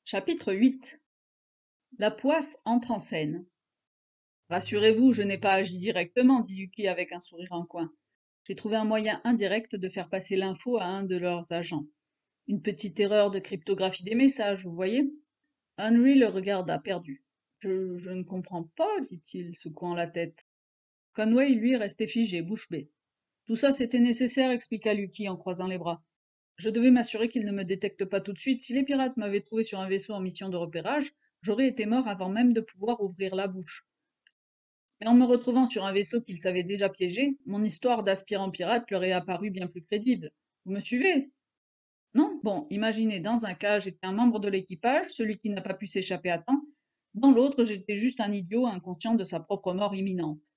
Chapitre 8. La poisse entre en scène. Rassurez-vous, je n'ai pas agi directement, dit Yuki avec un sourire en coin. J'ai trouvé un moyen indirect de faire passer l'info à un de leurs agents. Une petite erreur de cryptographie des messages, vous voyez? Henry le regarda, perdu. Je ne comprends pas, dit-il, secouant la tête. Conway, lui, restait figé, bouche bée. Tout ça, c'était nécessaire, expliqua Yuki en croisant les bras. Je devais m'assurer qu'ils ne me détectent pas tout de suite. Si les pirates m'avaient trouvé sur un vaisseau en mission de repérage, j'aurais été mort avant même de pouvoir ouvrir la bouche. Mais en me retrouvant sur un vaisseau qu'ils savaient déjà piégé, mon histoire d'aspirant pirate leur est apparue bien plus crédible. Vous me suivez? Non? Bon, imaginez, dans un cas, j'étais un membre de l'équipage, celui qui n'a pas pu s'échapper à temps. Dans l'autre, j'étais juste un idiot inconscient de sa propre mort imminente.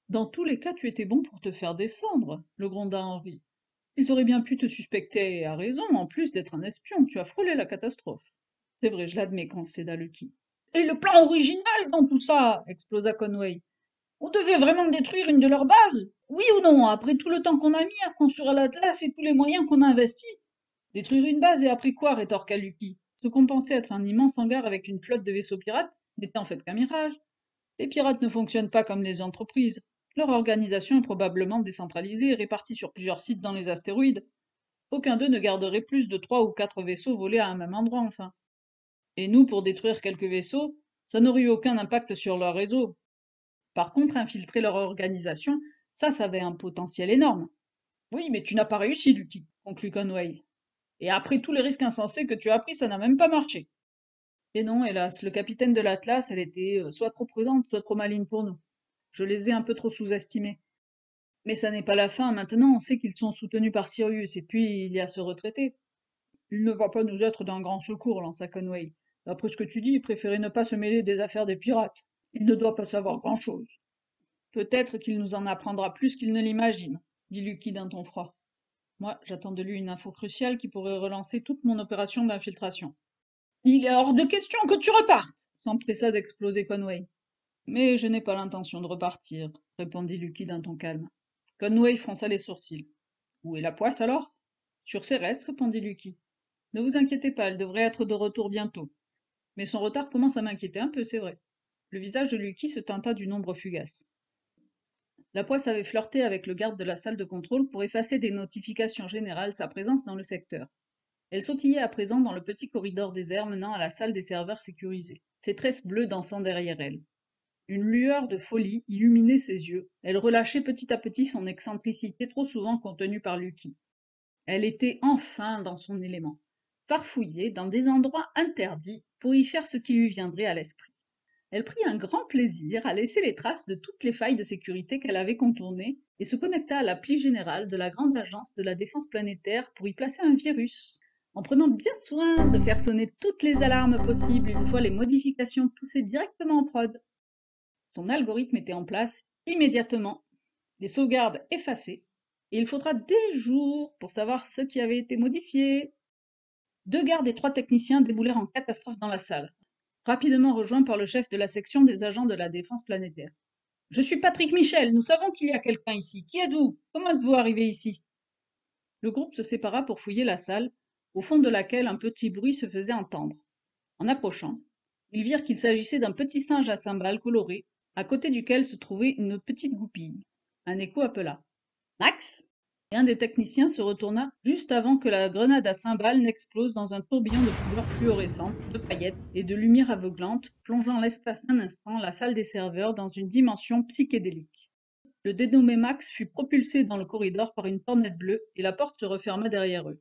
Dans tous les cas, tu étais bon pour te faire descendre, le gronda Henri. Ils auraient bien pu te suspecter à raison, en plus d'être un espion, tu as frôlé la catastrophe. C'est vrai, je l'admets, concéda Lucky. Et le plan original dans tout ça, explosa Conway. On devait vraiment détruire une de leurs bases? Oui ou non, après tout le temps qu'on a mis à construire l'Atlas et tous les moyens qu'on a investis? Détruire une base et après quoi, rétorqua Lucky. Ce qu'on pensait être un immense hangar avec une flotte de vaisseaux pirates n'était en fait qu'un mirage. Les pirates ne fonctionnent pas comme les entreprises. Leur organisation est probablement décentralisée et répartie sur plusieurs sites dans les astéroïdes. Aucun d'eux ne garderait plus de 3 ou 4 vaisseaux volés à un même endroit, enfin. Et nous, pour détruire quelques vaisseaux, ça n'aurait eu aucun impact sur leur réseau. Par contre, infiltrer leur organisation, ça avait un potentiel énorme. Oui, mais tu n'as pas réussi, Lucky, conclut Conway. Et après tous les risques insensés que tu as pris, ça n'a même pas marché. Et non, hélas, le capitaine de l'Atlas, elle était soit trop prudente, soit trop maligne pour nous. Je les ai un peu trop sous-estimés. Mais ça n'est pas la fin, maintenant on sait qu'ils sont soutenus par Sirius, et puis il y a ce retraité. Il ne va pas nous être d'un grand secours, lança Conway. D'après ce que tu dis, il préférait ne pas se mêler des affaires des pirates. Il ne doit pas savoir grand-chose. Peut-être qu'il nous en apprendra plus qu'il ne l'imagine, dit Lucky d'un ton froid. Moi, j'attends de lui une info cruciale qui pourrait relancer toute mon opération d'infiltration. Il est hors de question que tu repartes, s'empressa d'exploser Conway. Mais je n'ai pas l'intention de repartir, répondit Lucky d'un ton calme. Conway fronça les sourcils. Où est la poisse alors? Sur ses restes, répondit Lucky. Ne vous inquiétez pas, elle devrait être de retour bientôt. Mais son retard commence à m'inquiéter un peu, c'est vrai. Le visage de Lucky se teinta d'une ombre fugace. La poisse avait flirté avec le garde de la salle de contrôle pour effacer des notifications générales sa présence dans le secteur. Elle sautillait à présent dans le petit corridor désert menant à la salle des serveurs sécurisés, ses tresses bleues dansant derrière elle. Une lueur de folie illuminait ses yeux. Elle relâchait petit à petit son excentricité trop souvent contenue par Lucky. Elle était enfin dans son élément, farfouiller dans des endroits interdits pour y faire ce qui lui viendrait à l'esprit. Elle prit un grand plaisir à laisser les traces de toutes les failles de sécurité qu'elle avait contournées et se connecta à l'appli générale de la grande agence de la défense planétaire pour y placer un virus, en prenant bien soin de faire sonner toutes les alarmes possibles une fois les modifications poussées directement en prod. Son algorithme était en place immédiatement, les sauvegardes effacées, et il faudra des jours pour savoir ce qui avait été modifié. 2 gardes et 3 techniciens déboulèrent en catastrophe dans la salle, rapidement rejoints par le chef de la section des agents de la défense planétaire. Je suis Patrick Michel, nous savons qu'il y a quelqu'un ici. Qui êtes-vous? Comment êtes-vous arrivé ici? Le groupe se sépara pour fouiller la salle, au fond de laquelle un petit bruit se faisait entendre. En approchant, ils virent qu'il s'agissait d'un petit singe à cymbales colorées, à côté duquel se trouvait une petite goupille. Un écho appela. Max? Et un des techniciens se retourna juste avant que la grenade à cymbales n'explose dans un tourbillon de couleurs fluorescentes, de paillettes et de lumière aveuglante, plongeant l'espace d'un instant la salle des serveurs dans une dimension psychédélique. Le dénommé Max fut propulsé dans le corridor par une tornade bleue et la porte se referma derrière eux.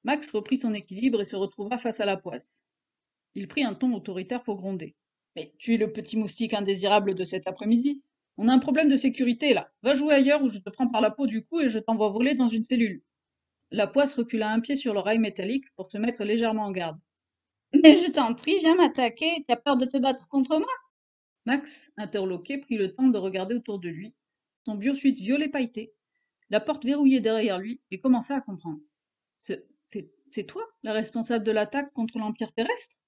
Max reprit son équilibre et se retrouva face à la poisse. Il prit un ton autoritaire pour gronder. Mais tu es le petit moustique indésirable de cet après-midi. On a un problème de sécurité là. Va jouer ailleurs ou je te prends par la peau du cou et je t'envoie voler dans une cellule. La poisse recula un pied sur l'oreille métallique pour se mettre légèrement en garde. Mais je t'en prie, viens m'attaquer. Tu as peur de te battre contre moi? Max, interloqué, prit le temps de regarder autour de lui, son bursuite violet pailleté, la porte verrouillée derrière lui, et commença à comprendre. C'est toi, la responsable de l'attaque contre l'Empire terrestre?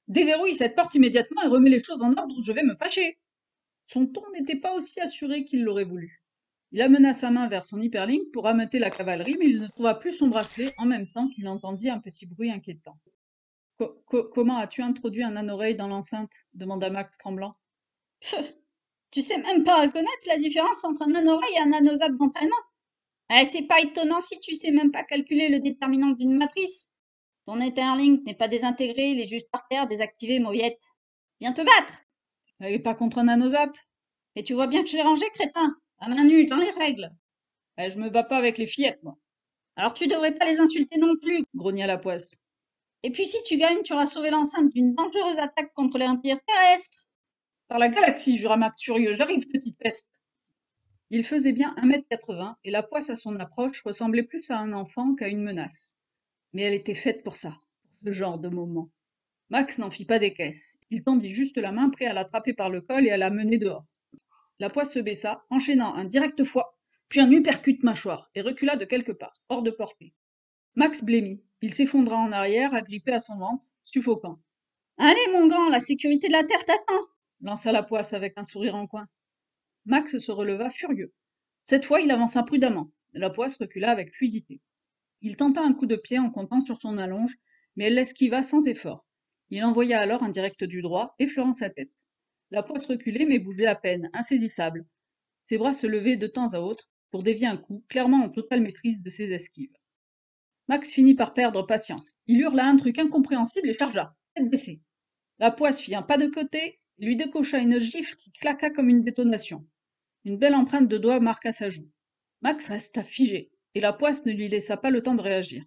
Déverrouille cette porte immédiatement et remets les choses en ordre ou je vais me fâcher. Son ton n'était pas aussi assuré qu'il l'aurait voulu. Il amena sa main vers son hyperlink pour rameuter la cavalerie, mais il ne trouva plus son bracelet en même temps qu'il entendit un petit bruit inquiétant. Comment as-tu introduit un anoreille dans l'enceinte? Demanda Max tremblant. Pfff, tu sais même pas reconnaître la différence entre un anoreille et un nanosap d'entraînement? C'est pas étonnant si tu sais même pas calculer le déterminant d'une matrice. Ton Etherlink n'est pas désintégré, il est juste par terre, désactivé, mauviette. Viens te battre! Elle est pas contre un nanosap? Et tu vois bien que je l'ai rangé, crétin, à main nue, dans les règles. Je me bats pas avec les fillettes, moi, Alors tu devrais pas les insulter non plus. grogna la poisse. Et puis si tu gagnes, tu auras sauvé l'enceinte d'une dangereuse attaque contre l'Empire terrestre. Par la galaxie, jura Max furieux, j'arrive, petite peste. Il faisait bien 1,80 m et la poisse à son approche ressemblait plus à un enfant qu'à une menace. Mais elle était faite pour ça, pour ce genre de moment. Max n'en fit pas des caisses. Il tendit juste la main, prêt à l'attraper par le col et à la mener dehors. La poisse se baissa, enchaînant un direct foie, puis un uppercut mâchoire, et recula de quelques pas, hors de portée. Max blêmit. Il s'effondra en arrière, agrippé à son ventre, suffocant. Allez, mon grand, la sécurité de la Terre t'attend. Lança la poisse avec un sourire en coin. Max se releva furieux. Cette fois, il avança prudemment. La poisse recula avec fluidité. Il tenta un coup de pied en comptant sur son allonge, mais elle l'esquiva sans effort. Il envoya alors un direct du droit, effleurant sa tête. La poisse reculait mais bougeait à peine, insaisissable. Ses bras se levaient de temps à autre pour dévier un coup, clairement en totale maîtrise de ses esquives. Max finit par perdre patience. Il hurla un truc incompréhensible et chargea, tête baissée. La poisse fit un pas de côté et lui décocha une gifle qui claqua comme une détonation. Une belle empreinte de doigt marqua sa joue. Max resta figé, et la poisse ne lui laissa pas le temps de réagir.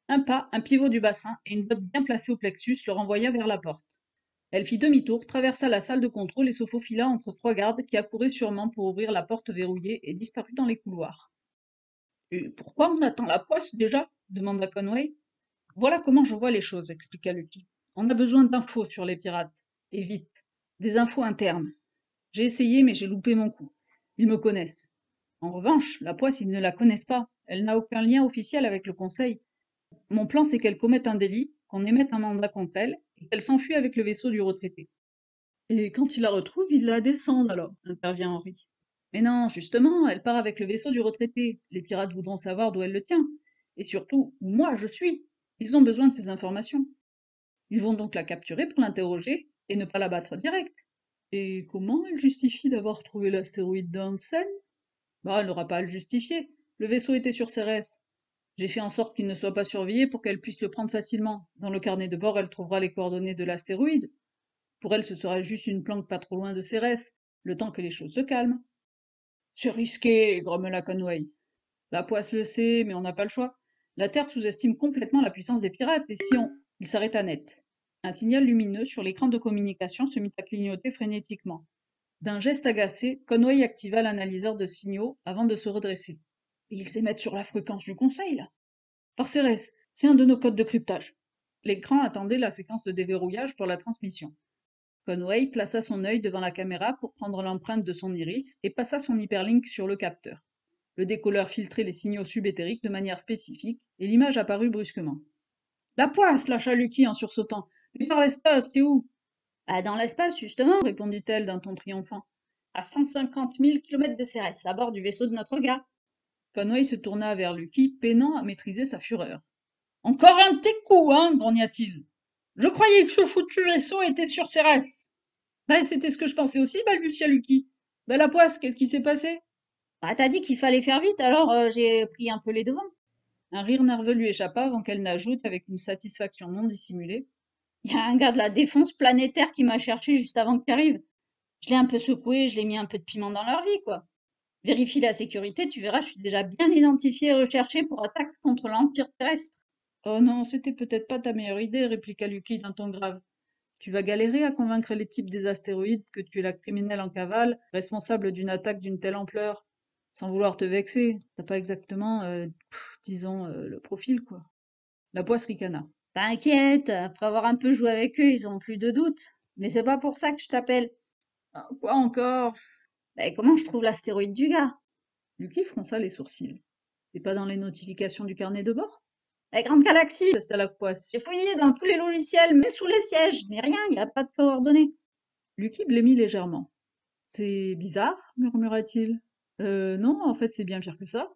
Un pas, un pivot du bassin et une botte bien placée au plexus le renvoya vers la porte. Elle fit demi-tour, traversa la salle de contrôle et se faufila entre trois gardes qui accouraient sûrement pour ouvrir la porte verrouillée et disparut dans les couloirs. Et pourquoi on attend la poisse déjà demanda Conway. Voilà comment je vois les choses, expliqua Lucky. On a besoin d'infos sur les pirates. Et vite. Des infos internes. J'ai essayé, mais j'ai loupé mon coup. Ils me connaissent. En revanche, la poisse, ils ne la connaissent pas. Elle n'a aucun lien officiel avec le Conseil. Mon plan, c'est qu'elle commette un délit, qu'on émette un mandat contre elle, et qu'elle s'enfuit avec le vaisseau du retraité. Et quand il la retrouve, il la descend alors, intervient Henri. Mais non, justement, elle part avec le vaisseau du retraité. Les pirates voudront savoir d'où elle le tient. Et surtout, où moi je suis. Ils ont besoin de ces informations. Ils vont donc la capturer pour l'interroger et ne pas la battre direct. Et comment elle justifie d'avoir trouvé l'astéroïde dans Hansen? Bah, elle n'aura pas à le justifier. Le vaisseau était sur Cérès. J'ai fait en sorte qu'il ne soit pas surveillé pour qu'elle puisse le prendre facilement. Dans le carnet de bord, elle trouvera les coordonnées de l'astéroïde. Pour elle, ce sera juste une planque pas trop loin de Cérès, le temps que les choses se calment. C'est risqué, grommela Conway. La poisse le sait, mais on n'a pas le choix. La Terre sous-estime complètement la puissance des pirates, et si on... Il s'arrêta net. Un signal lumineux sur l'écran de communication se mit à clignoter frénétiquement. D'un geste agacé, Conway activa l'analyseur de signaux avant de se redresser. Et ils s'émettent sur la fréquence du conseil, là. Par Cérès, c'est un de nos codes de cryptage. L'écran attendait la séquence de déverrouillage pour la transmission. Conway plaça son œil devant la caméra pour prendre l'empreinte de son iris et passa son hyperlink sur le capteur. Le décolleur filtrait les signaux subéthériques de manière spécifique, et l'image apparut brusquement. La poisse, lâcha Lucky en sursautant. Mais par l'espace, t'es où? Bah, dans l'espace, justement, répondit-elle d'un ton triomphant. À 150 000 kilomètres de Cérès, à bord du vaisseau de notre gars. Conway se tourna vers Lucky, peinant à maîtriser sa fureur. Encore un de tes coups, hein, grogna-t-il. Je croyais que ce foutu vaisseau était sur Cérès. Ben, c'était ce que je pensais aussi, balbutia Lucky. Ben, la poisse, qu'est-ce qui s'est passé? Bah, t'as dit qu'il fallait faire vite, alors j'ai pris un peu les devants. Un rire nerveux lui échappa avant qu'elle n'ajoute avec une satisfaction non dissimulée. Il y a un gars de la défense planétaire qui m'a cherché juste avant que tu arrives. Je l'ai un peu secoué, je l'ai mis un peu de piment dans leur vie, quoi. Vérifie la sécurité, tu verras, je suis déjà bien identifié et recherché pour attaque contre l'Empire terrestre. Oh non, c'était peut-être pas ta meilleure idée, répliqua Lucky d'un ton grave. Tu vas galérer à convaincre les types des astéroïdes que tu es la criminelle en cavale, responsable d'une attaque d'une telle ampleur. Sans vouloir te vexer, t'as pas exactement, disons, le profil, quoi. La poisse ricana. T'inquiète, après avoir un peu joué avec eux, ils ont plus de doutes. Mais c'est pas pour ça que je t'appelle. Ah, quoi encore? Bah, comment je trouve l'astéroïde du gars? Lucky fronça les sourcils. C'est pas dans les notifications du carnet de bord? La grande galaxie. Testa la poisse. J'ai fouillé dans tous les logiciels, même sous les sièges, mais rien, il n'y a pas de coordonnées. Lucky blêmit légèrement. C'est bizarre, murmura-t-il. Non, en fait, c'est bien pire que ça.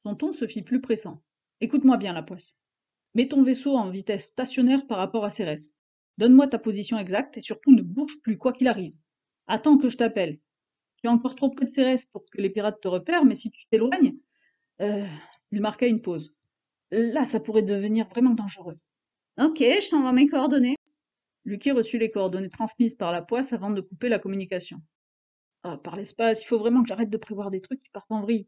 Son ton se fit plus pressant. Écoute-moi bien, la poisse. Mets ton vaisseau en vitesse stationnaire par rapport à Cérès. Donne-moi ta position exacte et surtout ne bouge plus quoi qu'il arrive. Attends que je t'appelle. Tu es encore trop près de Cérès pour que les pirates te repèrent, mais si tu t'éloignes... Euh, il marqua une pause. Là, ça pourrait devenir vraiment dangereux. Ok, je t'envoie mes coordonnées. Lucky reçut les coordonnées transmises par la poisse avant de couper la communication. Ah, par l'espace, il faut vraiment que j'arrête de prévoir des trucs qui partent en vrille.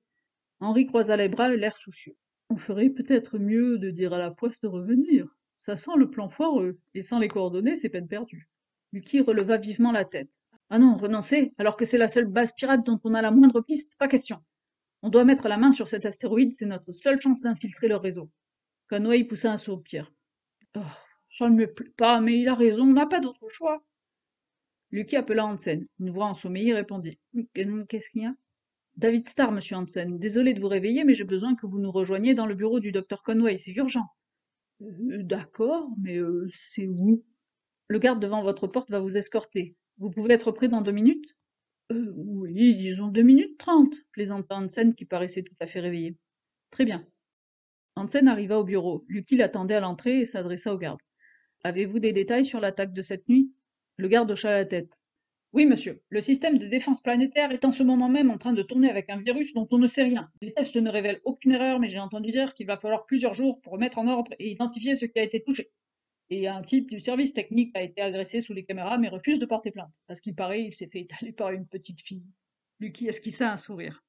Henri croisa les bras, l'air soucieux. On ferait peut-être mieux de dire à la poisse de revenir. Ça sent le plan foireux, et sans les coordonnées, c'est peine perdue. Lucky releva vivement la tête. Ah non, renoncer, alors que c'est la seule base pirate dont on a la moindre piste, pas question. On doit mettre la main sur cet astéroïde, c'est notre seule chance d'infiltrer leur réseau. Conway poussa un soupir. Oh, ça ne me plaît pas, mais il a raison, on n'a pas d'autre choix. Lucky appela Hansen. Une voix ensommeillée répondit. Qu'est-ce qu'il y a? David Starr, monsieur Hansen. Désolé de vous réveiller, mais j'ai besoin que vous nous rejoigniez dans le bureau du docteur Conway, c'est urgent. D'accord, mais c'est où? Le garde devant votre porte va vous escorter. Vous pouvez être prêt dans 2 minutes? Oui, disons 2 minutes 30, plaisanta Hansen qui paraissait tout à fait réveillé. Très bien. Hansen arriva au bureau. Lucky l'attendait à l'entrée et s'adressa au garde. Avez-vous des détails sur l'attaque de cette nuit? Le garde hocha la tête. Oui, monsieur. Le système de défense planétaire est en ce moment même en train de tourner avec un virus dont on ne sait rien. Les tests ne révèlent aucune erreur, mais j'ai entendu dire qu'il va falloir plusieurs jours pour remettre en ordre et identifier ce qui a été touché. Et un type du service technique a été agressé sous les caméras, mais refuse de porter plainte. À ce qu'il paraît, il s'est fait étaler par une petite fille. Lucky esquissa un sourire.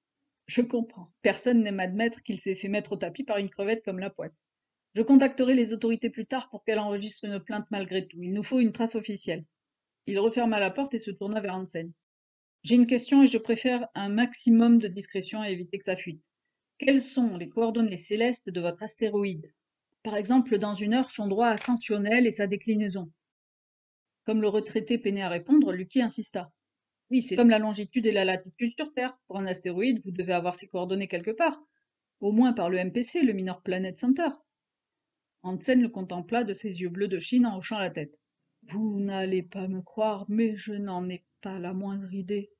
Je comprends. Personne n'aime admettre qu'il s'est fait mettre au tapis par une crevette comme la poisse. Je contacterai les autorités plus tard pour qu'elles enregistrent une plainte malgré tout. Il nous faut une trace officielle. Il referma la porte et se tourna vers Hansen. J'ai une question et je préfère un maximum de discrétion à éviter que ça fuite. Quelles sont les coordonnées célestes de votre astéroïde? Par exemple, dans une heure, son droit ascensionnel et sa déclinaison. Comme le retraité peinait à répondre, Lucky insista. Oui, c'est comme la longitude et la latitude sur Terre. Pour un astéroïde, vous devez avoir ses coordonnées quelque part. Au moins par le MPC, le Minor Planet Center. Hansen le contempla de ses yeux bleus de Chine en hochant la tête. Vous n'allez pas me croire, mais je n'en ai pas la moindre idée.